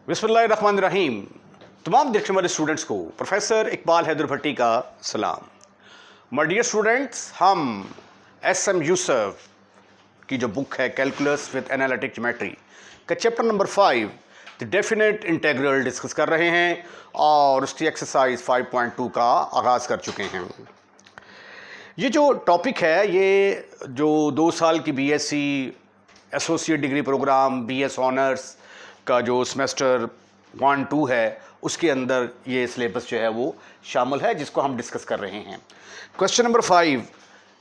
बिस्मिल्लाहिर्रहमानिर्रहीम। तमाम देखने वाले स्टूडेंट्स को प्रोफेसर इकबाल हैदर भट्टी का सलाम। माय डियर स्टूडेंट्स, हम एस.एम. यूसुफ की जो बुक है कैलकुलस विद एनालिटिक ज्योमेट्री का chapter number 5 the definite integral discuss कर रहे हैं और उसकी एक्सरसाइज 5.2 का आगाज़ कर चुके हैं। ये जो टॉपिक है, ये जो 2 साल की BSc associate degree program BS honours का जो सेमेस्टर 1-2 है, उसके अंदर ये सिलेबस जो है वो शामिल है, जिसको हम डिस्कस कर रहे हैं। Question number 5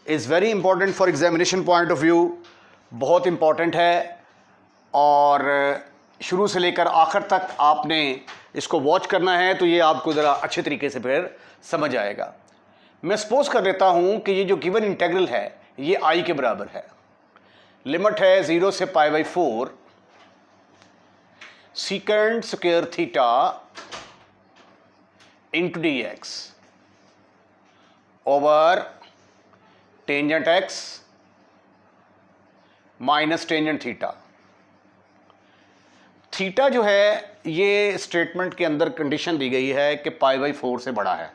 is very important for examination point of view. बहुत इंपॉर्टेंट है और शुरू से लेकर आखिर तक आपने इसको वॉच करना है, तो ये आपको ज़रा अच्छे तरीके से फिर समझ आएगा। मैं सपोज कर लेता हूँ कि ये जो गिवन इंटीग्रल है ये आई के बराबर है। लिमिट है 0 से π/4 secant square theta into dx over tangent x minus tangent theta. Theta जो है ये स्टेटमेंट के अंदर कंडीशन दी गई है कि π/4 से बड़ा है।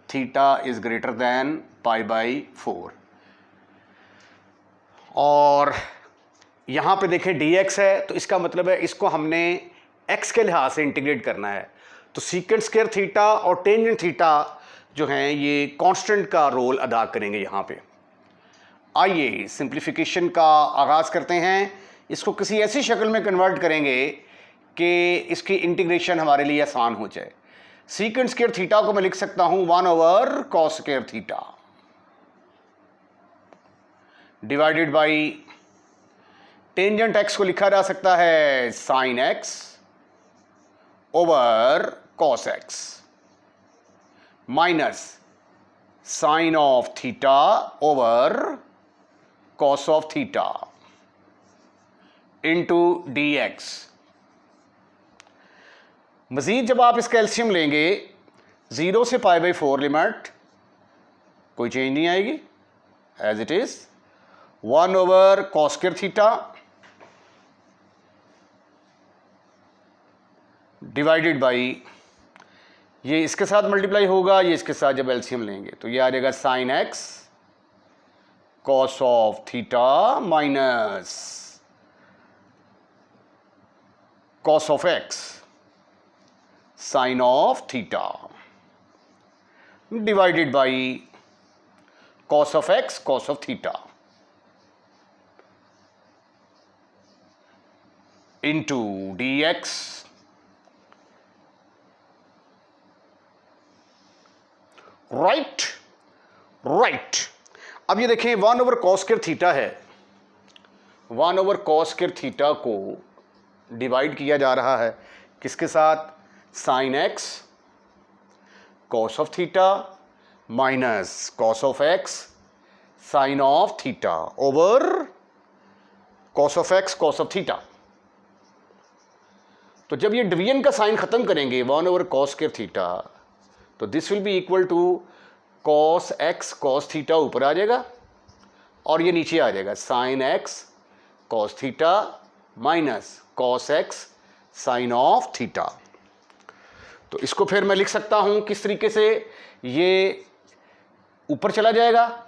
थीटा इज ग्रेटर देन π/4 और यहाँ पे देखें dx है, तो इसका मतलब है इसको हमने x के लिहाज से इंटीग्रेट करना है। तो सीकेंट स्क्वायर थीटा और टेंजेंट थीटा जो हैं ये कांस्टेंट का रोल अदा करेंगे यहाँ पे। आइए सिंप्लीफिकेशन का आगाज़ करते हैं। इसको किसी ऐसी शक्ल में कन्वर्ट करेंगे कि इसकी इंटीग्रेशन हमारे लिए आसान हो जाए। सीकेंट स्क्वायर थीटा को मैं लिख सकता हूँ 1/cos square theta divided by tangent x को लिखा जा सकता है sin x over cos x minus sine of theta over cos of theta into dx। मजीद जब आप इसका एलसीएम लेंगे 0 से π/4 लिमिट कोई चेंज नहीं आएगी, as it is 1/cos square theta divided by, ये इसके साथ मल्टीप्लाई होगा, ये इसके साथ जब एलसीएम लेंगे तो ये आ जाएगा sin x cos of theta minus cos of x sin of theta divided by cos of x cos of theta into dx। Right. अब ये देखें 1/cos स्क्वायर थीटा है, 1/cos स्क्वायर थीटा को डिवाइड किया जा रहा है किसके साथ, sin x cos of theta minus cos of x sin of theta over cos of x cos of theta. तो जब ये डिवीजन का साइन खत्म करेंगे 1/cos स्क्वायर थीटा, तो this will be equal to cos x cos theta ऊपर आ जाएगा और ये नीचे आ जाएगा sin x cos theta minus cos x sin of theta. तो इसको फिर मैं लिख सकता हूं किस तरीके से, ये ऊपर चला जाएगा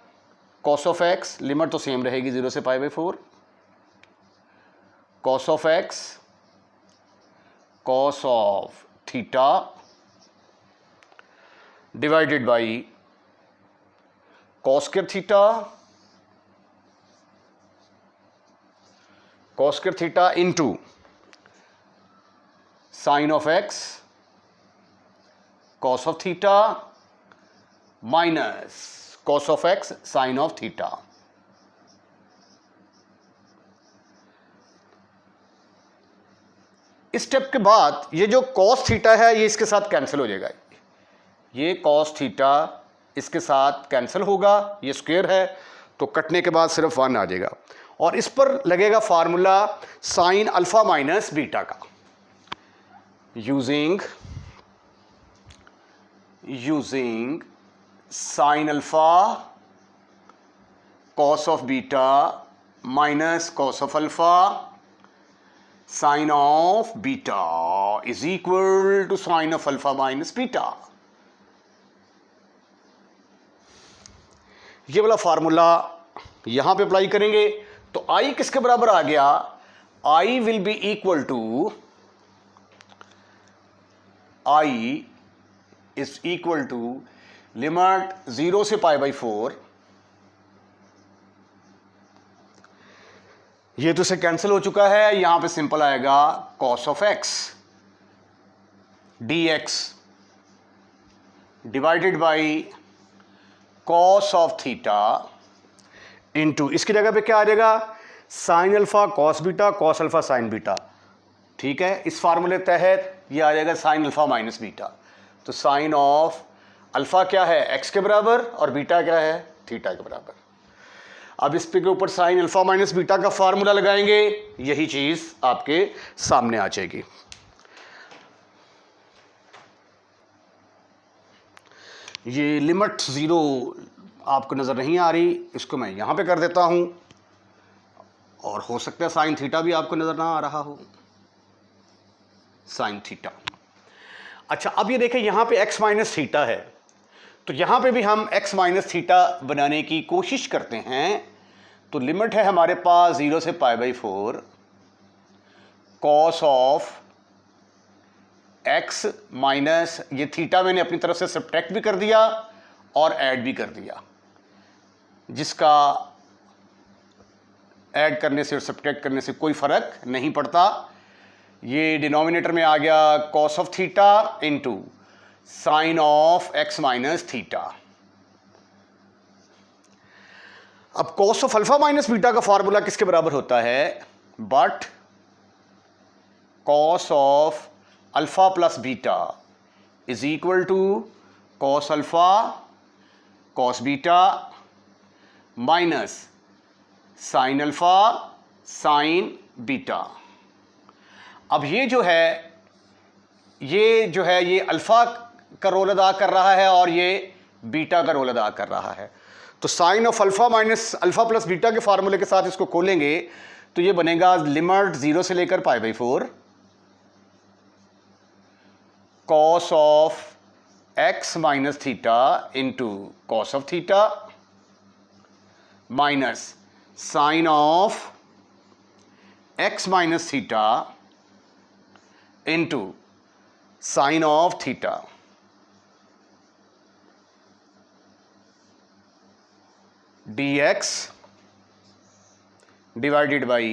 cos ऑफ x, लिमिट तो सेम रहेगी 0 से π/4 cos of x cos of theta divided by cos square theta into sine of x cos of theta minus cos of x sine of theta. इस स्टेप के बाद ये जो cos theta है ये इसके साथ कैंसिल हो जाएगा, ये cos थीटा इसके साथ कैंसिल होगा, ये स्क्वायर है तो कटने के बाद सिर्फ 1 आ जाएगा और इस पर लगेगा formula sine alpha minus beta का, using sine alpha cos of beta minus cos of alpha sine of beta is equal to sine of alpha minus beta. ये वाला फार्मूला यहां पे अप्लाई करेंगे तो आई किसके बराबर आ गया, I will be equal to, I is equal to limit 0 से पाई बाई 4, ये तो से कैंसिल हो चुका है, यहां पे सिंपल आएगा cos of x D x divided by cos of theta into, इसकी जगह पे क्या आ जाएगा, sine alpha cos beta cos alpha sine beta. ठीक है, इस फार्मूले तहत ये आ जाएगा साइन अल्फा माइनस बीटा। तो साइन ऑफ अल्फा क्या है, एक्स के बराबर, और बीटा क्या है, थीटा के बराबर। अब इस पे के ऊपर साइन अल्फा माइनस बीटा का फार्मूला लगाएंगे, यही चीज आपके सामने आ जाएगी। ये लिमिट 0 आपको नजर नहीं आ रही, इसको मैं यहां पे कर देता हूं, और हो सकता है साइन थीटा भी आपको नजर ना आ रहा हो, साइन थीटा। अच्छा, अब ये देखें यहां पे x माइनस थीटा है, तो यहां पे भी हम x माइनस थीटा बनाने की कोशिश करते हैं। तो लिमिट है हमारे पास 0 से pi by 4 cos of x minus, ये थीटा मैंने अपनी तरफ से सब्ट्रैक्ट भी कर दिया और ऐड भी कर दिया, जिसका ऐड करने से और सब्ट्रैक्ट करने से कोई फर्क नहीं पड़ता। ये डिनोमिनेटर में आ गया cos of theta into sine of x minus theta. अब cos of alpha minus beta का फॉर्मूला किसके बराबर होता है, but cos of alpha plus beta is equal to cos alpha cos beta minus sine alpha sine beta. अब ये जो है ये अल्फा का रोल अदा कर रहा है और ये बीटा का रोल अदा कर रहा है। तो sine of alpha minus alpha plus beta के फार्मूले के साथ इसको खोलेंगे तो ये बनेगा लिमिट 0 से लेकर pi by 4 cos of x minus theta into cos of theta minus sine of x minus theta into sine of theta dx divided by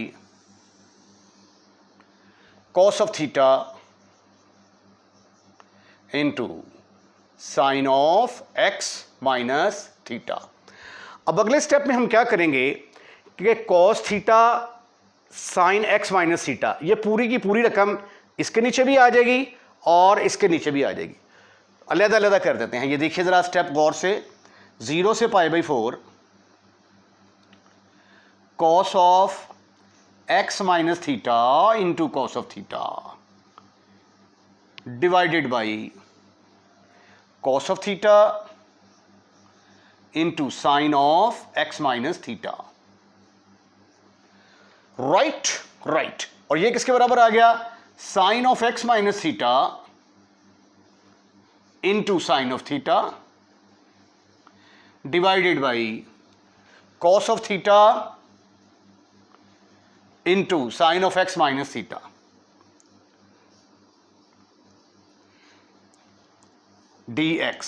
cos of theta into sine of x minus theta. अब अगले step में हम क्या करेंगे कि cos theta sine x minus theta, ये पूरी की पूरी रकम इसके नीचे भी आ जाएगी और इसके नीचे भी आ जाएगी, अलग अलग कर देते हैं। ये देखिए जरा स्टेप गौर से, 0 से pi by 4 cos of x minus theta into cos of theta divided by cos of theta into sine of x minus theta. Right, और ये किसके बराबर आ गया, sine of x minus theta into sine of theta divided by cos of theta into sine of x minus theta. dx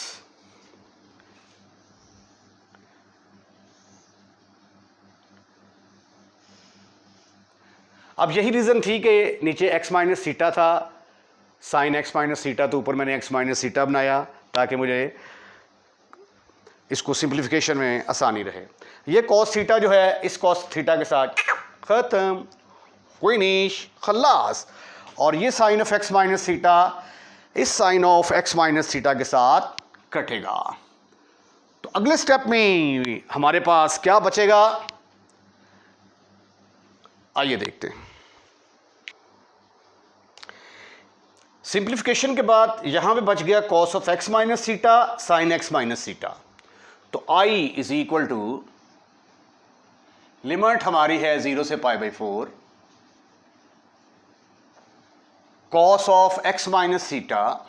अब यही reason थी कि नीचे x माइनस थीटा था, साइन एक्स माइनस थीटा, तो ऊपर मैंने x माइनस थीटा बनाया ताकि मुझे इसको सिंप्लीफिकेशन में आसानी रहे। ये cos थीटा जो है इस cos थीटा के साथ खत्म, कोई नहीं, खल्लास। और ये sine of x minus theta इस sine of x minus theta के साथ कटेगा। तो अगले स्टेप में हमारे पास क्या बचेगा, आइए देखते हैं। सिंप्लीफिकेशन के बाद यहां पे बच गया cos of x minus theta sine x minus theta. तो आई इज इक्वल टू, लिमिट हमारी है 0 से pi by 4 cos of x minus theta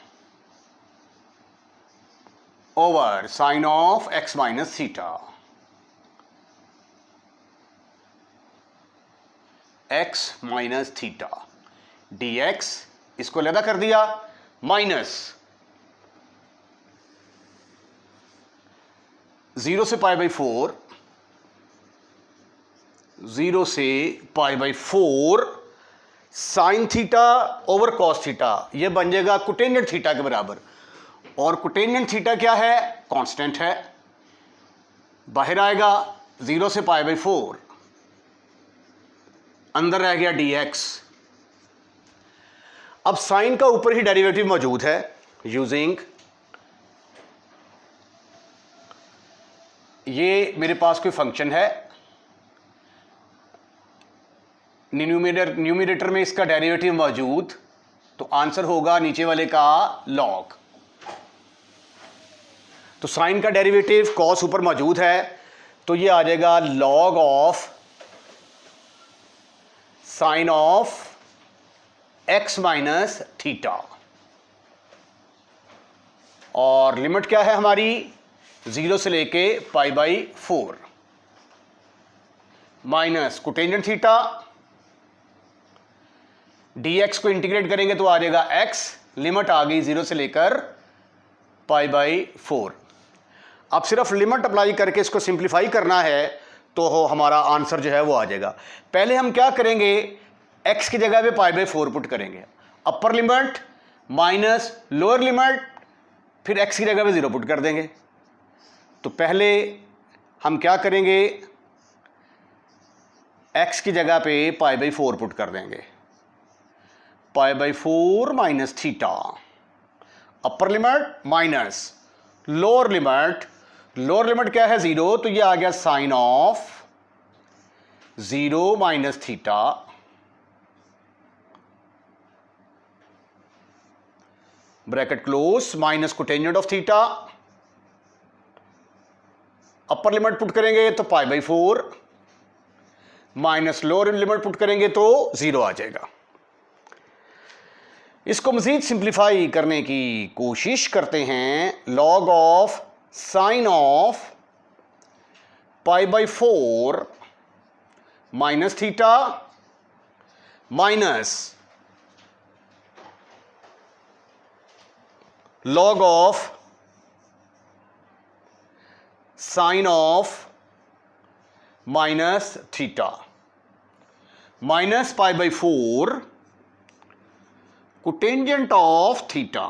over sin of x minus theta, x minus theta dx, इसको अलग कर दिया, माइनस 0 से pi by 4, 0 से pi by 4 sine theta over cos theta, यह बन जाएगा कोटेंजेंट थीटा के बराबर। और कोटेंजेंट थीटा क्या है? कांस्टेंट है। बाहर आएगा 0 से पाई बाई 4, अंदर रह गया dx। अब साइन का ऊपर ही डेरिवेटिव मौजूद है, यूजिंग ये मेरे पास कोई फंक्शन है, न्यूमिनेटर में इसका डेरिवेटिव मौजूद, तो आंसर होगा नीचे वाले का लॉग। तो साइन का डेरिवेटिव कॉस ऊपर मौजूद है, तो ये आ जाएगा log of sine of x minus theta. और लिमिट क्या है हमारी? 0 से लेके पाई by 4 minus cotangent theta, dx को इंटीग्रेट करेंगे तो आ जाएगा x, लिमिट आ गई 0 से लेकर पाई बाई 4। अब सिर्फ लिमिट अप्लाई करके इसको सिंप्लीफाई करना है तो हमारा आंसर जो है वो आ जाएगा। पहले हम क्या करेंगे, x की जगह पे पाई बाई 4 पुट करेंगे, अपर लिमिट माइनस लोअर लिमिट, फिर x की जगह पे 0 पुट कर देंगे। तो पहले हम क्या करेंगे, x की जगह पे पाई बाई 4 पुट कर देंगे, pi by 4 minus theta, upper limit minus lower limit, lower limit क्या है 0, तो ये आ गया sine of 0 minus theta bracket close minus cotangent of theta, upper limit put करेंगे तो pi by 4 minus lower limit put करेंगे तो 0 आ जाएगा। इसको मजीद सिंप्लीफाई करने की कोशिश करते हैं। Log of sine of pi by 4 minus theta minus log of sin of minus theta minus pi by 4 cotangent of theta।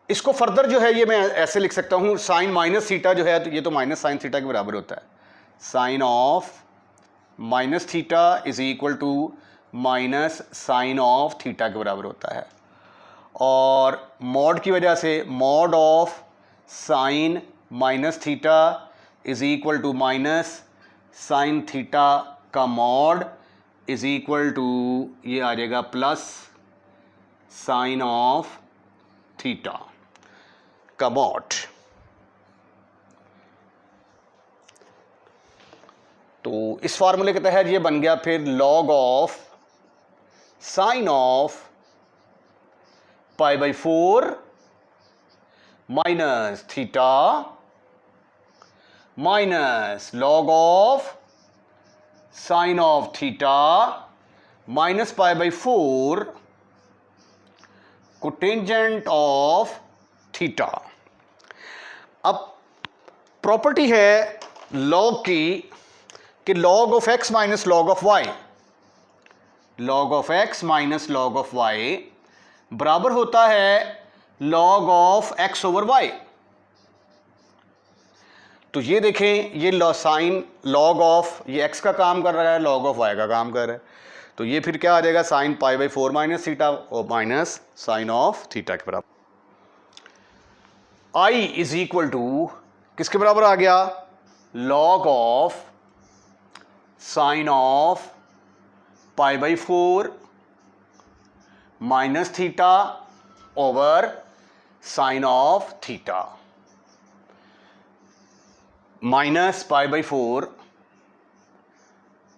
इसको फर्दर जो है ये मैं ऐसे लिख सकता हूं, साइन माइनस थीटा जो है तो ये तो माइनस साइन थीटा के बराबर होता है, sine of minus theta is equal to minus sine of theta के बराबर होता है। और मॉड की वजह से mod of sine minus theta is equal to minus sine theta का मॉड इज इक्वल टू ये आ जाएगा प्लस साइन ऑफ थीटा का मॉड। तो इस फार्मूले के तहत ये बन गया फिर log of sine of pi by 4 minus theta minus log of sine of theta minus pi by 4 cotangent of theta. अब प्रॉपर्टी है लॉग की कि log of x minus log of y, log of x minus log of y बराबर होता है log of x over y। तो ये देखें, ये साइन लॉग ऑफ ये x का काम कर रहा है, लॉग ऑफ y का काम कर रहा है, तो ये फिर क्या आ जाएगा sine pi by 4 minus theta और माइनस साइन ऑफ थीटा के बराबर। i इज इक्वल टू किसके बराबर आ गया, log of sine of pi by 4 minus theta over sine of theta, minus pi by 4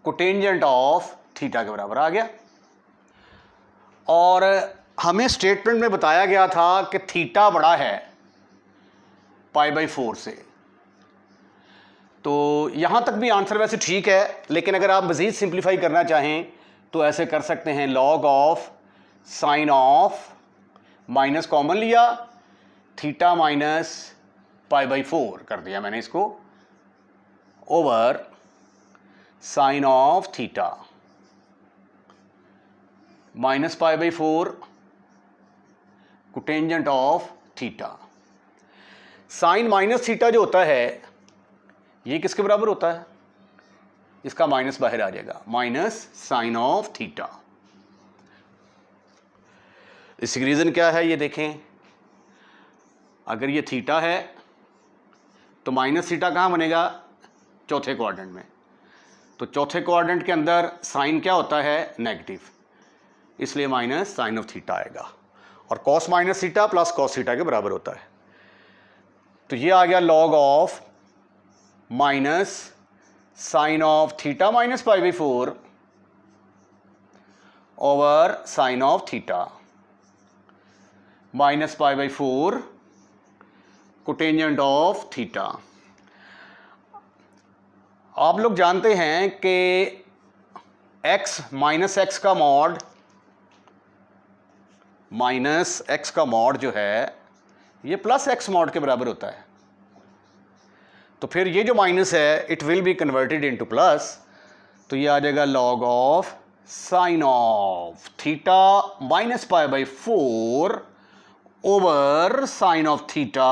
cotangent of theta के बराबर आ गया। और हमें स्टेटमेंट में बताया गया था कि थीटा बड़ा है π/4 से। तो यहां तक भी आंसर वैसे ठीक है, लेकिन अगर आप मज़ीद सिंप्लीफाई करना चाहें तो ऐसे कर सकते हैं, log of sine of, minus common लिया, थीटा माइनस π/4 कर दिया मैंने इसको, over sine of theta minus π/4 cotangent of theta. Sine minus theta जो होता है ये किसके बराबर होता है? इसका माइनस बाहर आ जाएगा, माइनस साइन ऑफ थीटा। इसकी रीज़न क्या है ये देखें, अगर ये थीटा है तो माइनस थीटा कहाँ बनेगा? चौथे क्वाड्रेंट में। तो चौथे क्वाड्रेंट के अंदर साइन क्या होता है? नेगेटिव, इसलिए माइनस साइन ऑफ थीटा आएगा। और cos minus theta plus cos theta के बराबर होता है। तो ये आ गया log of minus sine of theta minus π/4 over sine of theta minus π/4 cotangent of theta. आप लोग जानते हैं कि x माइनस एक्स का मॉड, माइनस एक्स का मॉड जो है ये प्लस एक्स मॉड के बराबर होता है। तो फिर ये जो माइनस है it will be converted into plus, तो ये आ जाएगा log of sine of theta minus π/4 over sine of theta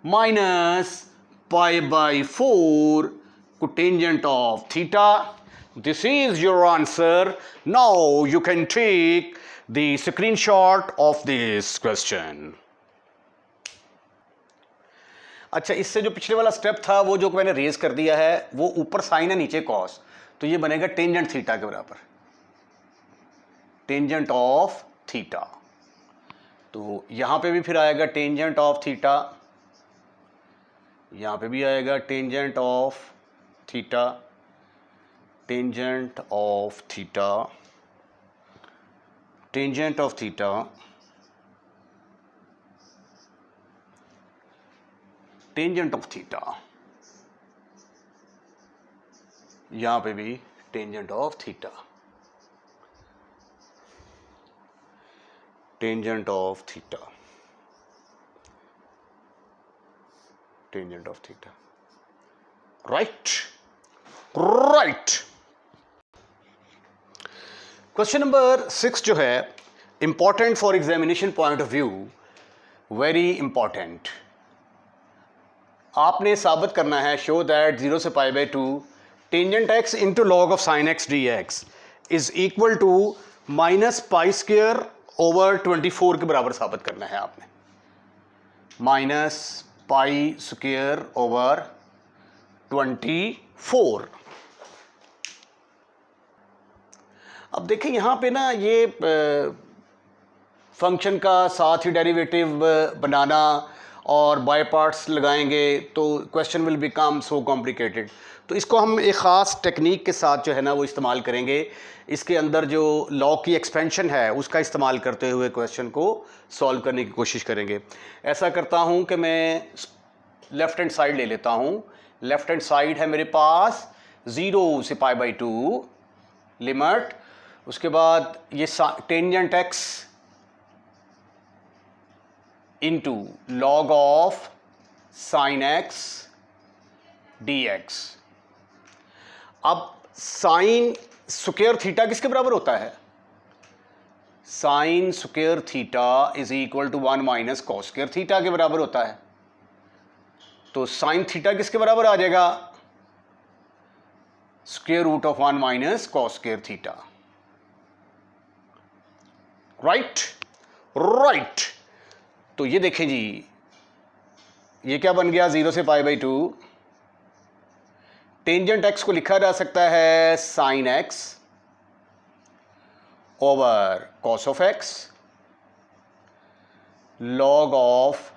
minus π/4 cotangent of theta. This is your answer. Now you can take the screenshot of this question. अच्छा, इससे जो पिछले वाला step था वो जो मैंने रेज कर दिया है, वो ऊपर साइन है नीचे कॉस, तो ये बनेगा टेंजेंट थीटा के बराबर, टेंजेंट ऑफ थीटा। तो यहां पे भी फिर आएगा टेंजेंट ऑफ थीटा, यहां पे भी आएगा tangent of theta, tangent of theta, tangent of theta, tangent of theta, यहां पे भी tangent of theta, tangent of theta, tangent of theta. Right right. Question number 6 जो है, important for examination point of view, very important. आपने साबित करना है, show that 0 से π/2 tangent x into log of sine x dx is equal to minus π² over 24 के बराबर साबित करना है आपने, माइनस π² ओवर 24। अब देखिए यहाँ पे ना ये फंक्शन का साथ ही डेरिवेटिव बनाना और बाय पार्ट्स लगाएंगे तो question will become so complicated. तो इसको हम एक ख़ास टेक्निक के साथ जो है ना वो इस्तेमाल करेंगे। इसके अंदर जो लॉग की एक्सपेंशन है उसका इस्तेमाल करते हुए क्वेश्चन को सॉल्व करने की कोशिश करेंगे। ऐसा करता हूँ कि मैं लेफ़्ट हैंड साइड ले लेता हूँ। लेफ़्ट हैंड साइड है मेरे पास 0 से π/2 लिमिट, उसके बाद ये tangent x into log of sine x dx। अब साइन स्क्वायर थीटा किसके बराबर होता है? Sine square theta is equal to 1 minus cos square theta के बराबर होता है। तो साइन थीटा किसके बराबर आ जाएगा? Square root of 1 minus cos square theta. Right right. तो ये देखें जी, ये क्या बन गया? 0 से π/2 टेंजेंट x को लिखा जा सकता है sine x over cos of x, log of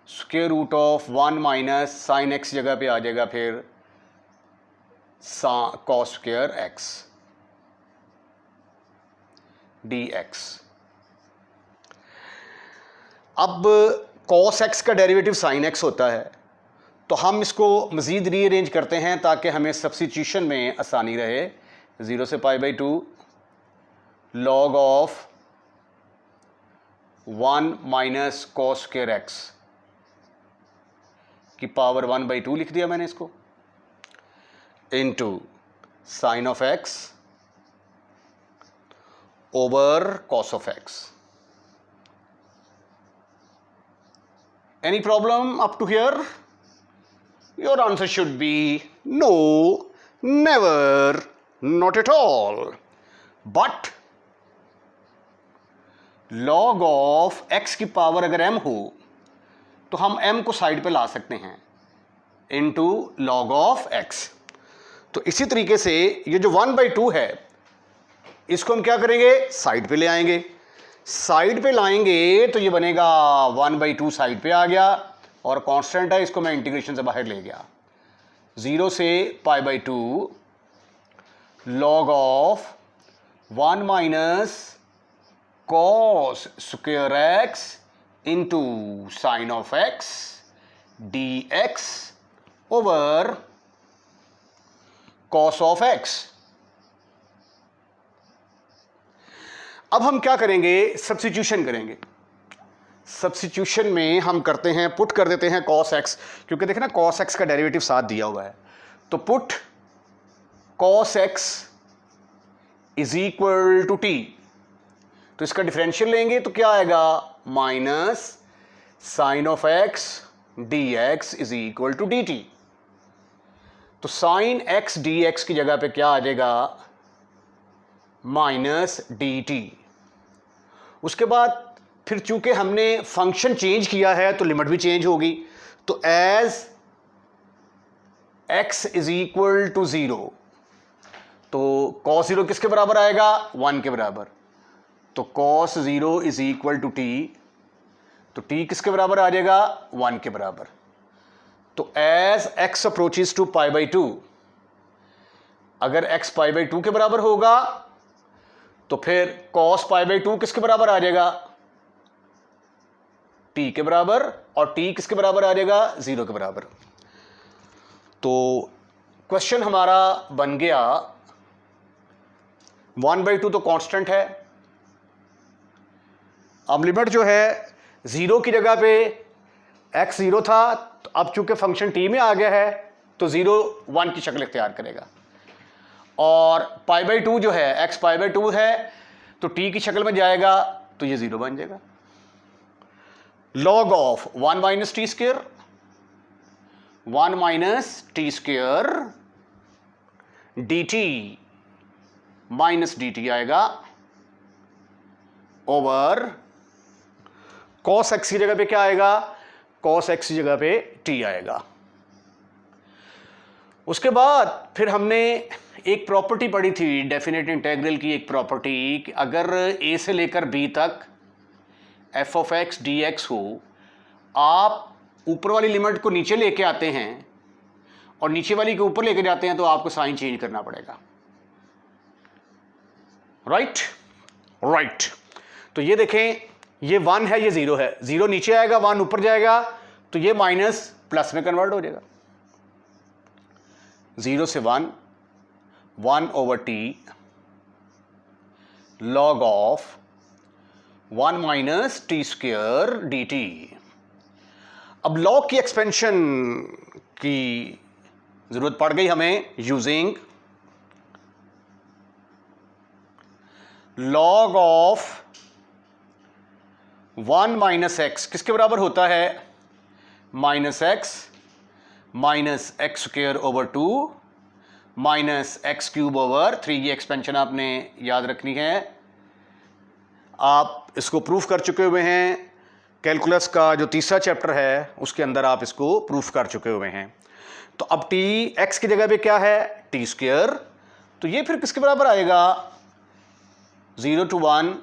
square root of 1 minus sine x जगह पे आ जाएगा फिर cos स्क्वायर x dx। अब cos x का डेरिवेटिव sin x होता है, तो हम इसको मज़ीद रीअरेंज करते हैं ताकि हमें सब्स्टिट्यूशन में आसानी रहे। 0 से π/2 log of 1 minus cos square x की पावर 1/2 लिख दिया मैंने इसको, into sine of x over cos of x। Any problem up to here? Your answer should be no, never, not at all. But log of x की power अगर m हो तो हम m को साइड पे ला सकते हैं इनटू log of x। तो इसी तरीके से ये जो 1/2 है इसको हम क्या करेंगे, साइड पे ले आएंगे। साइड पे लाएंगे तो ये बनेगा 1/2 साइड पे आ गया, और कांस्टेंट है, इसको मैं इंटीग्रेशन से बाहर ले गया। 0 से π/2 log of 1 minus cos square x into sine of x dx over cos of x। अब हम क्या करेंगे, सब्स्टिट्यूशन करेंगे। सब्स्टिट्यूशन में हम करते हैं, पुट कर देते हैं cos x, क्योंकि देखें ना cos x का डेरिवेटिव साथ दिया हुआ है, तो put cos x is equal to t, तो इसका डिफरेंशियल लेंगे तो क्या आएगा, minus sine of x dx is equal to dt। तो साइन x dx की जगह पे क्या आ जाएगा, माइनस dt। उसके बाद फिर चूंकि हमने फंक्शन चेंज किया है तो लिमिट भी चेंज होगी, तो as x is equal to 0 तो cos 0 किसके बराबर आएगा, 1 के बराबर। तो cos 0 is equal to t, तो t किसके बराबर आ जाएगा, 1 के बराबर। तो एज x अप्रोचेस टू π/2, अगर x π/2 के बराबर होगा तो फिर cos π/2 किसके बराबर आ जाएगा, t के बराबर, और t किसके बराबर आ जाएगा, 0 के बराबर। तो क्वेश्चन हमारा बन गया 1/2 तो कांस्टेंट है। अब लिमिट जो है 0 की जगह पे x 0 था, तो अब चूंकि फंक्शन t में आ गया है तो 0 1 की शक्ल इख्तियार करेगा, और π/2 जो है x π/2 है तो t की शक्ल में जाएगा तो ये 0 बन जाएगा। log of 1 minus T square, 1 minus T square dt minus dt आएगा ओवर cos x की जगह पे क्या आएगा, cos x की जगह पे t आएगा। उसके बाद फिर हमने एक प्रॉपर्टी पढ़ी थी डेफिनेट इंटेग्रल की, एक प्रॉपर्टी कि अगर a से लेकर b तक f ऑफ x dx हो, आप ऊपर वाली लिमिट को नीचे लेके आते हैं और नीचे वाली के ऊपर लेके जाते हैं तो आपको साइन चेंज करना पड़ेगा। राइट। तो ये देखें, ये 1 है, ये 0 है, 0 नीचे आएगा, 1 ऊपर जाएगा, तो ये माइनस प्लस में कन्वर्ट हो जाएगा। 0 से 1 1 t log of 1 minus T square dt। अब लॉग की एक्सपेंशन की जरूरत पड़ गई हमें, using log of 1 minus x किसके बराबर होता है, minus x square over 2 minus x cube over 3। ये एक्सपेंशन आपने याद रखनी है, आप इसको प्रूफ कर चुके हुए हैं। कैलकुलस का जो तीसरा चैप्टर है उसके अंदर आप इसको प्रूफ कर चुके हुए हैं। तो अब टी एक्स की जगह पे क्या है, टी स्क्वायर, तो ये फिर किसके बराबर आएगा, 0 to 1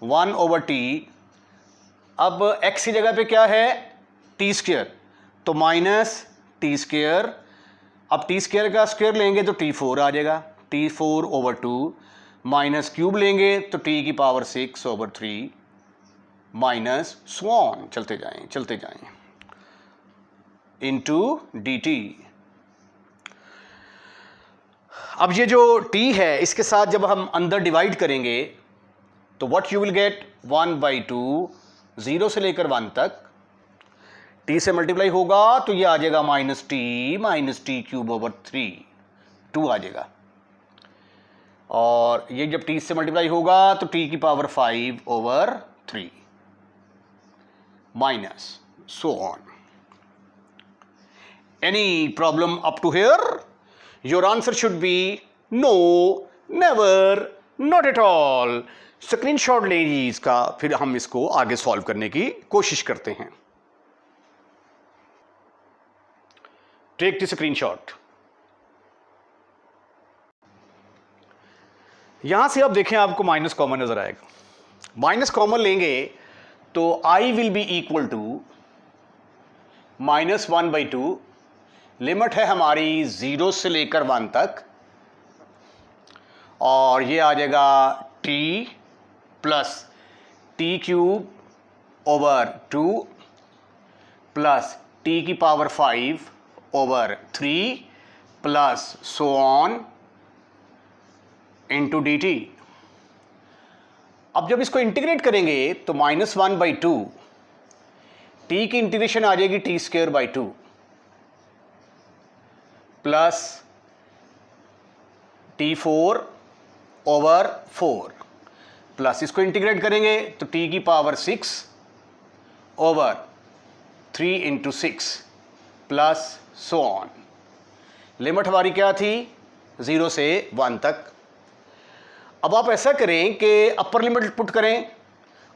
1 ओवर टी। अब x की जगह पे क्या है, टी स्क्वायर, तो माइनस टी स्क्वायर अब टी स्क्वायर का स्क्वायर लेंगे तो T4 आ जाएगा, T4/2 माइनस क्यूब लेंगे तो T की पावर 6/3 माइनस सो ऑन, चलते जाएं इंटू dt। अब ये जो t है इसके साथ जब हम अंदर डिवाइड करेंगे तो व्हाट यू विल गेट 1/2, 0 से लेकर 1 तक t से मल्टीप्लाई होगा तो ये आ जाएगा -t³/3, 2 आ जाएगा। और ये जब t से मल्टीप्लाई होगा तो t की power 5/3 minus so on. Any problem up to here? Your answer should be no, never, not at all. Screenshot ले लीजिए इसका, फिर हम इसको आगे सॉल्व करने की कोशिश करते हैं। Take the screenshot. यहां से आप देखें आपको माइनस कॉमन नजर आएगा। माइनस कॉमन लेंगे तो i will be equal to -1/2, limit है हमारी 0 से लेकर 1 तक, और ये आ जाएगा t plus t³/2 plus t की power 5/3 plus so on into dt। अब जब इसको इंटीग्रेट करेंगे तो -1/2, t की इंटीग्रेशन आ जाएगी t² प्लस T4/4 प्लस इसको इंटीग्रेट करेंगे तो t की power 6/3 into 6 plus so on. Limit हमारी क्या थी? 0 से 1 तक। अब आप ऐसा करें कि अपर लिमिट पुट करें।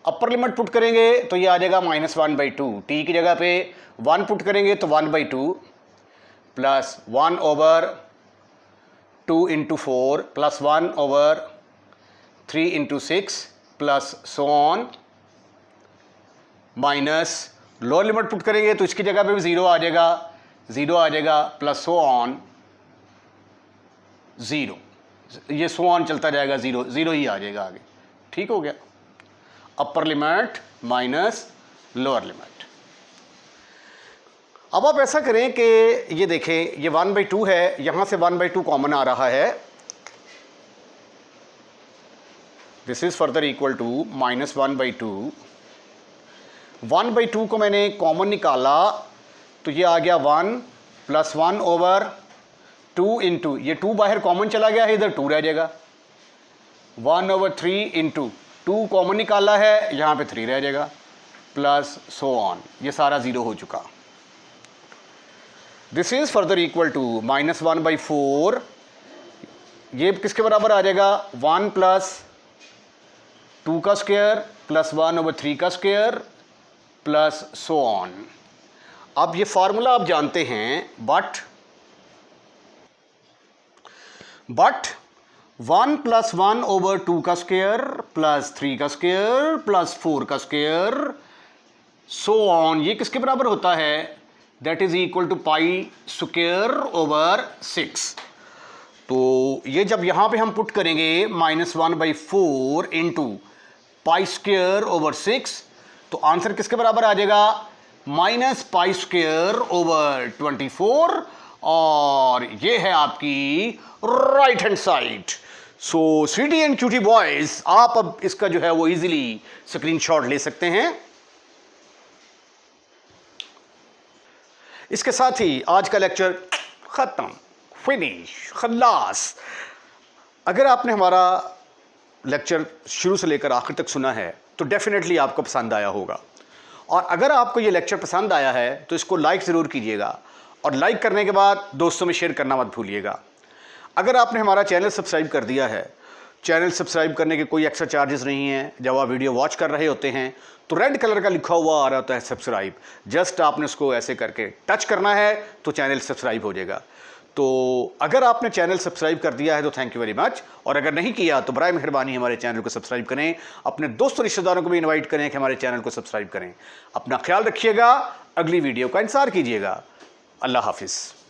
अपर लिमिट पुट करेंगे तो ये आ जाएगा -1/2, t की जगह पे 1 पुट करेंगे तो 1/2 plus 1/2 into 4 plus 1/3 into 6 plus so on minus lower limit put करेंगे तो इसकी जगह पे भी 0 आ जाएगा प्लस सो ऑन 0, ये सो ऑन चलता जाएगा, 0 ही आ जाएगा आगे। ठीक हो गया, अपर लिमिट माइनस लोअर लिमिट। अब आप ऐसा करें कि ये देखें, ये 1/2 है, यहां से 1/2 कॉमन आ रहा है, this is further equal to -1/2। 1/2 को मैंने कॉमन निकाला तो ये आ गया 1 प्लस 1/2 इंटू, ये 2 बाहर कॉमन चला गया है, इधर 2 रह जाएगा, 1/3 इंटू 2 कॉमन निकाला है, यहाँ पे 3 रह जाएगा, प्लस सो ऑन, ये सारा 0 हो चुका। This is further equal to -1/4, ये किसके बराबर आ जाएगा? 1 प्लस 2 का स्क्वायर प्लस 1/3 का स्क्वायर प्लस सो ऑन। अब ये फार्मूला आप जानते हैं, बट 1 प्लस 1/2 का स्क्वायर प्लस 3 का स्क्वायर प्लस 4 का स्क्वायर सो ऑन, ये किसके बराबर होता है? That is equal to π²/6। तो ये जब यहां पे हम पुट करेंगे -1/4 इंटू π²/6 तो आंसर किसके बराबर आ जाएगा? -π²/24, और ये है आपकी right hand side. So sweetie and cutie boys, आप अब इसका जो है वो इजीली स्क्रीनशॉट ले सकते हैं। इसके साथ ही आज का लेक्चर खत्म, फिनिश, खल्लास। अगर आपने हमारा लेक्चर शुरू से लेकर आखिर तक सुना है तो डेफिनेटली आपको पसंद आया होगा, और अगर आपको ये लेक्चर पसंद आया है तो इसको लाइक ज़रूर कीजिएगा, और लाइक करने के बाद दोस्तों में शेयर करना मत भूलिएगा। अगर आपने हमारा चैनल सब्सक्राइब कर दिया है, चैनल सब्सक्राइब करने के कोई एक्स्ट्रा चार्जेस नहीं हैं। जब आप वीडियो वॉच कर रहे होते हैं तो रेड कलर का लिखा हुआ आ रहा होता है सब्सक्राइब, जस्ट आपने उसको ऐसे करके टच करना है तो चैनल सब्सक्राइब हो जाएगा। तो अगर आपने चैनल सब्सक्राइब कर दिया है तो थैंक यू वेरी मच, और अगर नहीं किया तो बराए मेहरबानी हमारे चैनल को सब्सक्राइब करें, अपने दोस्तों रिश्तेदारों को भी इनवाइट करें कि हमारे चैनल को सब्सक्राइब करें। अपना ख्याल रखिएगा, अगली वीडियो का इंतज़ार कीजिएगा। अल्लाह हाफिज़।